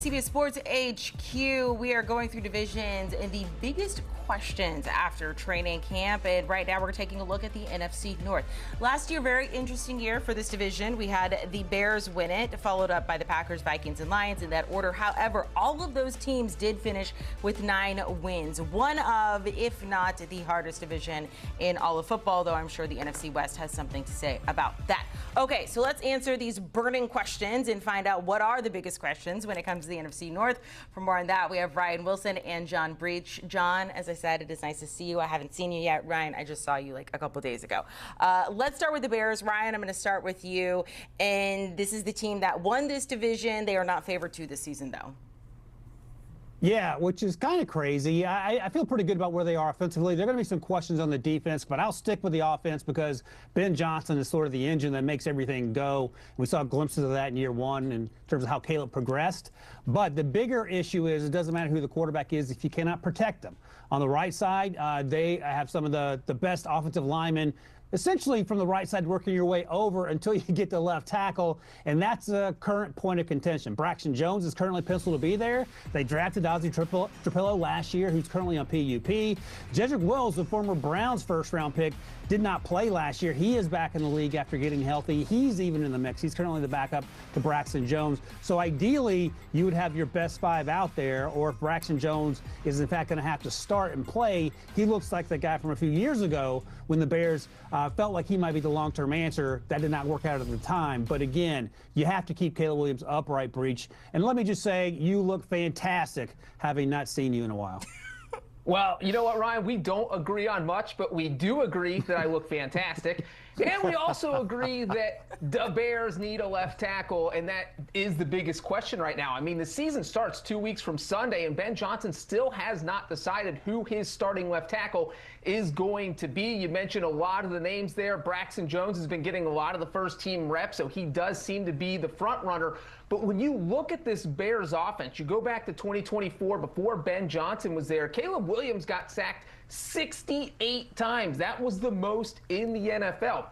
CBS Sports HQ, we are going through divisions and the biggest questions after training camp. And right now we're taking a look at the NFC North. Last year, very interesting year for this division. We had the Bears win it, followed up by the Packers, Vikings, and Lions in that order. However, all of those teams did finish with 9 wins. One of, if not the hardest division in all of football, though I'm sure the NFC West has something to say about that. Okay, so let's answer these burning questions and find out what are the biggest questions when it comes to the NFC North. For more on that, we have Ryan Wilson and John Breach. John, as I said, it is nice to see you. I haven't seen you yet. Ryan, I just saw you like a couple days ago. Let's start with the Bears. Ryan, I'm going to start with you. And this is the team that won this division. They are not favored to this season, though. Yeah, which is kind of crazy. I feel pretty good about where they are offensively. There are going to be some questions on the defense, but I'll stick with the offense because Ben Johnson is sort of the engine that makes everything go. We saw glimpses of that in year one in terms of how Caleb progressed. But the bigger issue is it doesn't matter who the quarterback is if you cannot protect them. On the right side, they have some of the best offensive linemen essentially from the right side working your way over until you get to left tackle, and that's a current point of contention. Braxton Jones is currently penciled to be there. They drafted Ozzie Trapillo last year, who's currently on PUP. Jedrick Wills, the former Browns first-round pick, did not play last year. He is back in the league after getting healthy. He's even in the mix. He's currently the backup to Braxton Jones. So ideally, you would have your best 5 out there, or if Braxton Jones is in fact going to have to start and play, he looks like the guy from a few years ago when the Bears felt like he might be the long-term answer. That did not work out at the time. But again, you have to keep Caleb Williams upright, Breach. And let me just say, you look fantastic, having not seen you in a while. Well, you know what, Ryan? We don't agree on much, but we do agree that I look fantastic. And we also agree that the Bears need a left tackle, and that is the biggest question right now. I mean, the season starts 2 weeks from Sunday, and Ben Johnson still has not decided who his starting left tackle is going to be. You mentioned a lot of the names there. Braxton Jones has been getting a lot of the first-team reps, so he does seem to be the front runner. But when you look at this Bears offense, you go back to 2024 before Ben Johnson was there, Caleb Williams got sacked 68 times. That was the most in the NFL.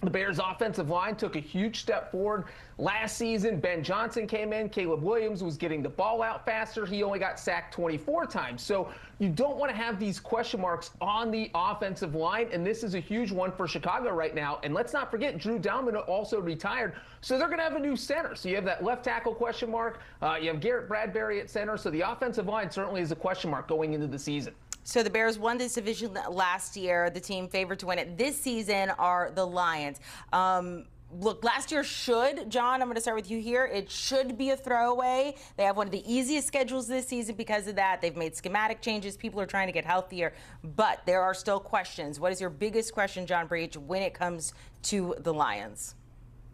The Bears' offensive line took a huge step forward last season. Ben Johnson came in. Caleb Williams was getting the ball out faster. He only got sacked 24 times. So you don't want to have these question marks on the offensive line, and this is a huge one for Chicago right now. And let's not forget, Drew Dalman also retired, so they're going to have a new center. So you have that left tackle question mark. You have Garrett Bradbury at center. So the offensive line certainly is a question mark going into the season. So the Bears won this division last year. The team favored to win it this season are the Lions. Look, last year John, I'm going to start with you here. It should be a throwaway. They have one of the easiest schedules this season because of that. They've made schematic changes. People are trying to get healthier, but there are still questions. What is your biggest question, John Breach, when it comes to the Lions?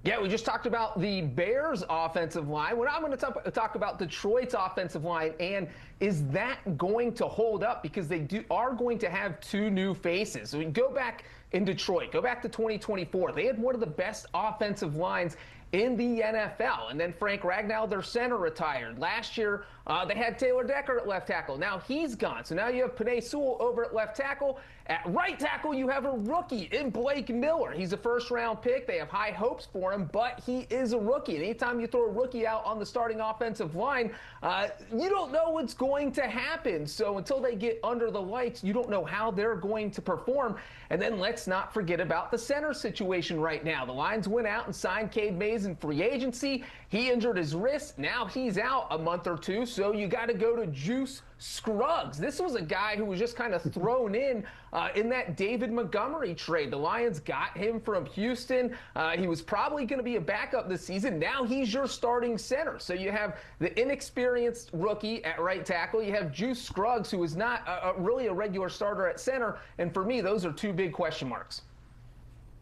Yeah, we just talked about the Bears' offensive line. Well, I'm going to talk about Detroit's offensive line, and is that going to hold up? Because they are going to have 2 new faces. So we go back in Detroit, go back to 2024. They had one of the best offensive lines in the NFL. And then Frank Ragnow, their center, retired. Last year, they had Taylor Decker at left tackle. Now he's gone. So now you have Penei Sewell over at left tackle. At right tackle, you have a rookie in Blake Miller. He's a first-round pick. They have high hopes for him, but he is a rookie. And anytime you throw a rookie out on the starting offensive line, you don't know what's going to happen. So until they get under the lights, you don't know how they're going to perform. And then let's not forget about the center situation right now. The Lions went out and signed Cade Mays in free agency. He injured his wrist. Now he's out a month or 2, so you got to go to Juice Scruggs. This was a guy who was just kind of thrown in that David Montgomery trade. The Lions got him from Houston. He was probably going to be a backup this season. Now he's your starting center. So you have the inexperienced rookie at right tackle. You have Juice Scruggs, who is not really a regular starter at center. And for me, those are 2 big question marks.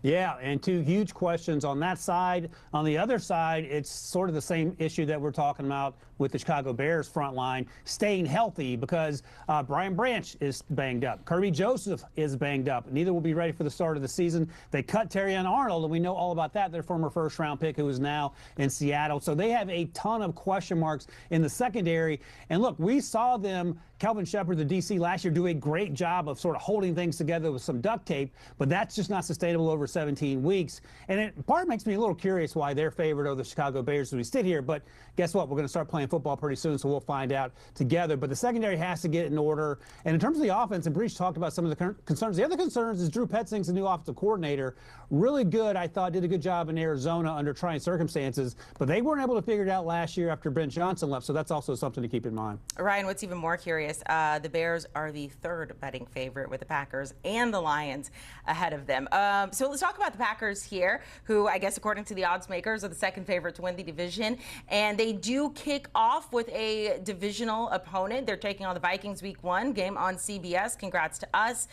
Yeah, and 2 huge questions on that side. On the other side, it's sort of the same issue that we're talking about with the Chicago Bears front line, staying healthy, because Brian Branch is banged up. Kirby Joseph is banged up. Neither will be ready for the start of the season. They cut Terrion Arnold, and we know all about that, their former first-round pick who is now in Seattle. So they have a ton of question marks in the secondary. And look, we saw them, Kelvin Shepard, the DC, last year do a great job of sort of holding things together with some duct tape, but that's just not sustainable over 17 weeks. And it part makes me a little curious why they're favored over the Chicago Bears as we sit here. But guess what? We're going to start playing playing football pretty soon, so we'll find out together. But the secondary has to get in order. And in terms of the offense, and Breach talked about some of the concerns. The other concerns is Drew Petzing's the new offensive coordinator. Really good, I thought, did a good job in Arizona under trying circumstances. But they weren't able to figure it out last year after Ben Johnson left, so that's also something to keep in mind. Ryan, what's even more curious, the Bears are the third betting favorite with the Packers and the Lions ahead of them. So let's talk about the Packers here, who I guess according to the odds makers are the second favorite to win the division. And they do kick off with a divisional opponent. They're taking on the Vikings week 1, game on CBS. Congrats to us.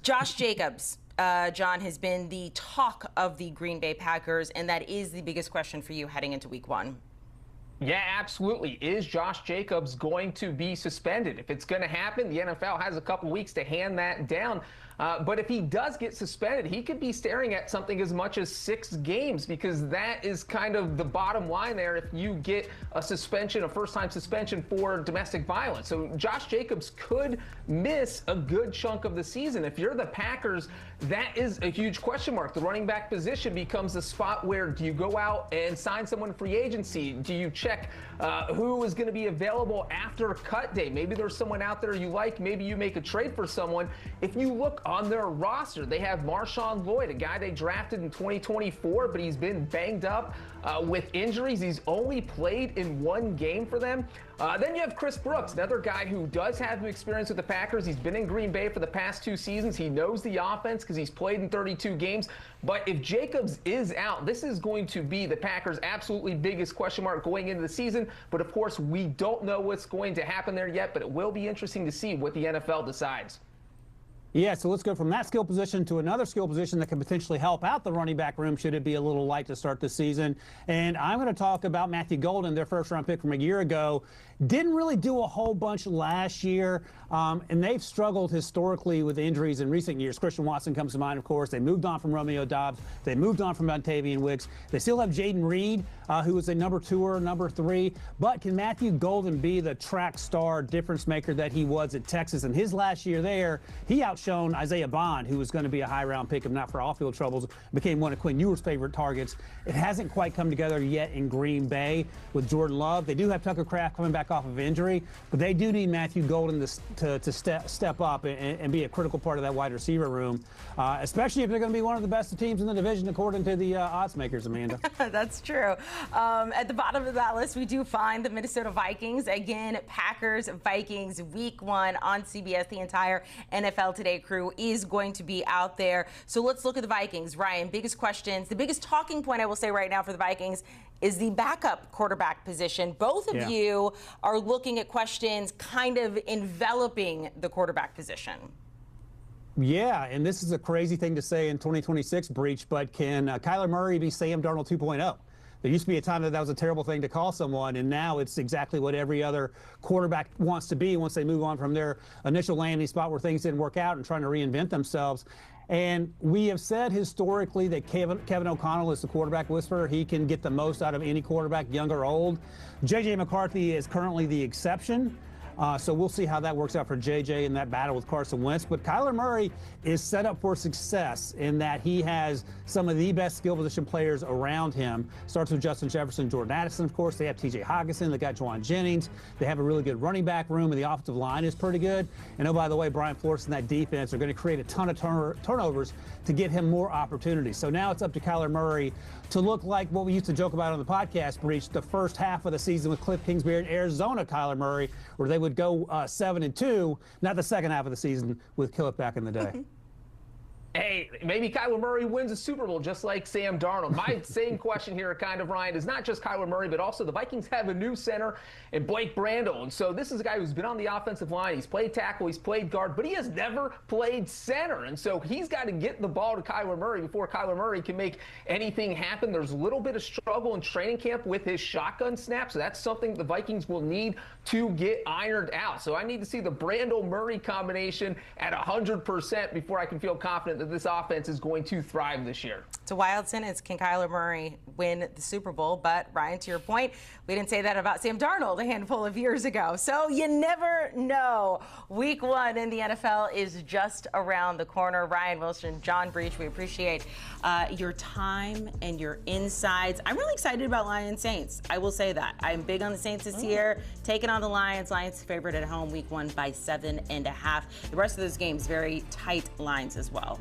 Josh Jacobs, John, has been the talk of the Green Bay Packers, and that is the biggest question for you heading into week 1. Yeah, absolutely. Is Josh Jacobs going to be suspended? If it's going to happen, the NFL has a couple weeks to hand that down. But if he does get suspended, he could be staring at something as much as 6 games, because that is kind of the bottom line there if you get a suspension, a first-time suspension for domestic violence. So Josh Jacobs could miss a good chunk of the season. If you're the Packers, that is a huge question mark. The running back position becomes the spot where do you go out and sign someone free agency? Do you check who is going to be available after cut day? Maybe there's someone out there you like. Maybe you make a trade for someone. If you look on their roster, they have Marshawn Lloyd, a guy they drafted in 2024, but he's been banged up with injuries. He's only played in 1 game for them. Then you have Chris Brooks, another guy who does have experience with the Packers. He's been in Green Bay for the past 2 seasons. He knows the offense because he's played in 32 games. But if Jacobs is out, this is going to be the Packers' absolutely biggest question mark going into the season. But of course, we don't know what's going to happen there yet, but it will be interesting to see what the NFL decides. Yeah, so let's go from that skill position to another skill position that can potentially help out the running back room should it be a little light to start the season. And I'm going to talk about Matthew Golden, their first-round pick from a year ago. Didn't really do a whole bunch last year, and they've struggled historically with injuries in recent years. Christian Watson comes to mind, of course. They moved on from Romeo Doubs. They moved on from Montavian Wicks. They still have Jaden Reed, who is a number 2 or number 3. But can Matthew Golden be the track star difference maker that he was at Texas? In his last year there, he outshone Isaiah Bond, who was going to be a high-round pick if not for off-field troubles, became one of Quinn Ewers' favorite targets. It hasn't quite come together yet in Green Bay with Jordan Love. They do have Tucker Kraft coming back off of injury, but they do need Matthew Golden to step up and be a critical part of that wide receiver room, especially if they're going to be one of the best teams in the division, according to the odds makers, Amanda. That's true. At the bottom of that list, we do find the Minnesota Vikings. Again, Packers, Vikings, week 1 on CBS. The entire NFL Today crew is going to be out there. So let's look at the Vikings. Ryan, biggest questions. The biggest talking point I will say right now for the Vikings is the backup quarterback position. Both of you are looking at questions kind of enveloping the quarterback position. Yeah, and this is a crazy thing to say in 2026, Breach, but can Kyler Murray be Sam Darnold 2.0? There used to be a time that was a terrible thing to call someone, and now it's exactly what every other quarterback wants to be once they move on from their initial landing spot where things didn't work out and trying to reinvent themselves. And we have said historically that Kevin O'Connell is the quarterback whisperer. He can get the most out of any quarterback, young or old. J.J. McCarthy is currently the exception. So we'll see how that works out for J.J. in that battle with Carson Wentz. But Kyler Murray is set up for success in that he has some of the best skill position players around him. Starts with Justin Jefferson, Jordan Addison, of course. They have T.J. Hockenson. They got Juwan Jennings. They have a really good running back room, and the offensive line is pretty good. And oh, by the way, Brian Flores and that defense are going to create a ton of turnovers to get him more opportunities. So now it's up to Kyler Murray to look like what we used to joke about on the podcast, Breach, the first half of the season with Cliff Kingsbury and Arizona Kyler Murray, where they would go 7-2, not the second half of the season with Killip back in the day. Hey, maybe Kyler Murray wins a Super Bowl just like Sam Darnold. My same question here, kind of, Ryan, is not just Kyler Murray, but also the Vikings have a new center in Blake Brandel. And so this is a guy who's been on the offensive line. He's played tackle, he's played guard, but he has never played center. And so he's got to get the ball to Kyler Murray before Kyler Murray can make anything happen. There's a little bit of struggle in training camp with his shotgun snap, so that's something the Vikings will need to get ironed out. So I need to see the Brandel-Murray combination at 100% before I can feel confident that this offense is going to thrive this year. It's a wild sentence. Can Kyler Murray win the Super Bowl? But, Ryan, to your point, we didn't say that about Sam Darnold a handful of years ago. So you never know. Week 1 in the NFL is just around the corner. Ryan Wilson, John Breach, we appreciate your time and your insights. I'm really excited about Lions Saints. I will say that. I'm big on the Saints this year. Taking on the Lions. Lions favorite at home, week 1 by 7.5. The rest of those games, very tight lines as well.